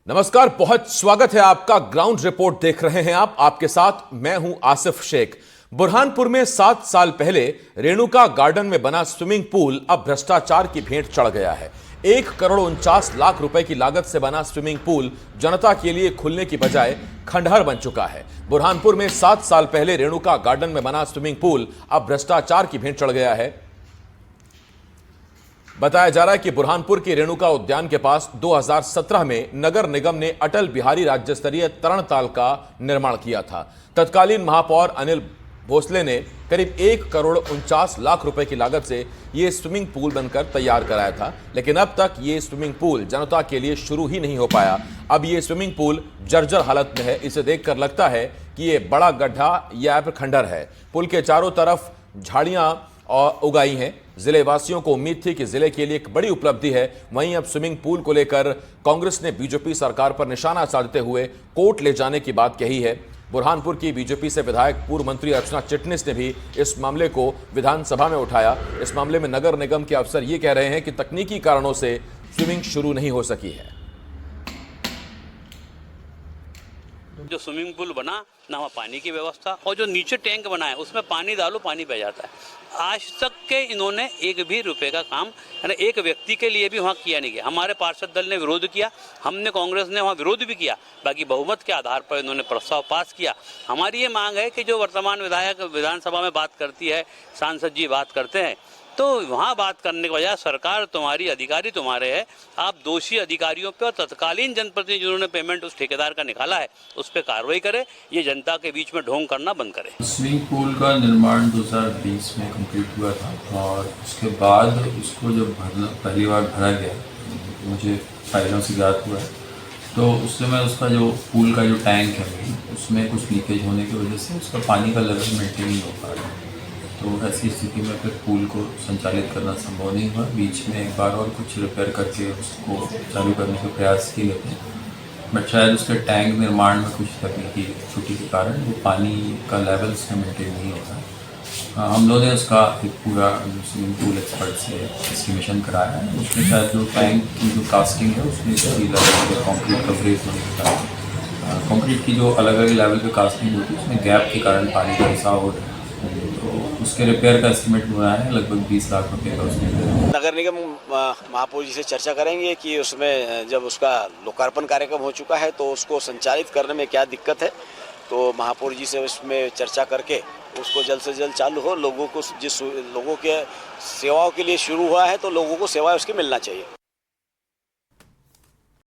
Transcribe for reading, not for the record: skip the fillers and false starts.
नमस्कार, बहुत स्वागत है आपका। ग्राउंड रिपोर्ट देख रहे हैं आप। आपके साथ मैं हूं आसिफ शेख। बुरहानपुर में 7 साल पहले रेणुका गार्डन में बना स्विमिंग पूल अब भ्रष्टाचार की भेंट चढ़ गया है। 1,49,00,000 रुपए की लागत से बना स्विमिंग पूल जनता के लिए खुलने की बजाय खंडहर बन चुका है। बुरहानपुर में 7 साल पहले रेणुका गार्डन में बना स्विमिंग पूल अब भ्रष्टाचार की भेंट चढ़ गया है। बताया जा रहा है कि बुरहानपुर के रेणुका उद्यान के पास 2017 में नगर निगम ने अटल बिहारी राज्य स्तरीय तरणताल का निर्माण किया था। तत्कालीन महापौर अनिल भोसले ने करीब 1,49,00,000 रुपए की लागत से यह स्विमिंग पूल बनकर तैयार कराया था, लेकिन अब तक ये स्विमिंग पूल जनता के लिए शुरू ही नहीं हो पाया। अब ये स्विमिंग पूल जर्जर हालत में है। इसे देखकर लगता है कि ये बड़ा गड्ढा या फिर खंडहर है। पुल के चारों तरफ झाड़ियां और उगाई हैं। जिले वासियों को उम्मीद थी कि जिले के लिए एक बड़ी उपलब्धि है। वहीं अब स्विमिंग पूल को लेकर कांग्रेस ने बीजेपी सरकार पर निशाना साधते हुए कोर्ट ले जाने की बात कही है। बुरहानपुर की बीजेपी से विधायक पूर्व मंत्री अर्चना चिटनिस ने भी इस मामले को विधानसभा में उठाया। इस मामले में नगर निगम के अफसर ये कह रहे हैं कि तकनीकी कारणों से स्विमिंग शुरू नहीं हो सकी है। जो स्विमिंग पूल बना ना वहाँ पानी की व्यवस्था, और जो नीचे टैंक बना है उसमें पानी डालो पानी बह जाता है। आज तक के इन्होंने एक भी रुपए का काम यानी एक व्यक्ति के लिए भी वहाँ किया नहीं गया। हमारे पार्षद दल ने विरोध किया, हमने कांग्रेस ने वहाँ विरोध भी किया, बाकी बहुमत के आधार पर इन्होंने प्रस्ताव पास किया। हमारी ये मांग है कि जो वर्तमान विधायक विधानसभा में बात करती है, सांसद जी बात करते हैं, तो वहाँ बात करने के बजाय सरकार तुम्हारी, अधिकारी तुम्हारे हैं, आप दोषी अधिकारियों पे और तत्कालीन जनप्रतिनिधि जिन्होंने पेमेंट उस ठेकेदार का निकाला है उस पर कार्रवाई करे। ये जनता के बीच में ढोंग करना बंद करे। स्विमिंग पूल का निर्माण 2020 में कंप्लीट हुआ था और उसके बाद उसको जब पहली बार भरा गया, मुझे फाइलों से ज्ञात हुआ है, तो उस समय उसका जो पूल का जो टैंक है उसमें कुछ लीकेज होने की वजह से उसका पानी का लेवल मेंटेन नहीं हो पा रहा। तो ऐसी स्थिति में फिर पूल को संचालित करना संभव नहीं हुआ। बीच में एक बार और कुछ रिपेयर करके उसको चालू करने के प्रयास किए गए, बट शायद उसके टैंक निर्माण में कुछ तकनीकी त्रुटि के कारण वो पानी का लेवल उसमें मेंटेन नहीं होता। हम लोगों ने उसका एक पूरा स्विमिंग पूल एक्सपर्ट से एस्टिमेशन कराया है। उसमें शायद जो टैंक की जो कास्टिंग है उसमें सही लेवल कॉन्क्रीट कवरेज होने के कारण कॉन्क्रीट की जो अलग अलग लेवल पे कास्टिंग होती है उसमें गैप के कारण पानी का रिसाव हो रहा है। तो उसके रिपेयर का एस्टिमेट बनाया है लगभग 20 लाख रुपए का। उसमें नगर निगम महापौर जी से चर्चा करेंगे कि उसमें जब उसका लोकार्पण कार्यक्रम हो चुका है तो उसको संचालित करने में क्या दिक्कत है, तो महापौर जी से उसमें चर्चा करके उसको जल्द से जल्द चालू हो। लोगों को जिस लोगों के सेवाओं के लिए शुरू हुआ है तो लोगों को सेवा उसकी मिलना चाहिए।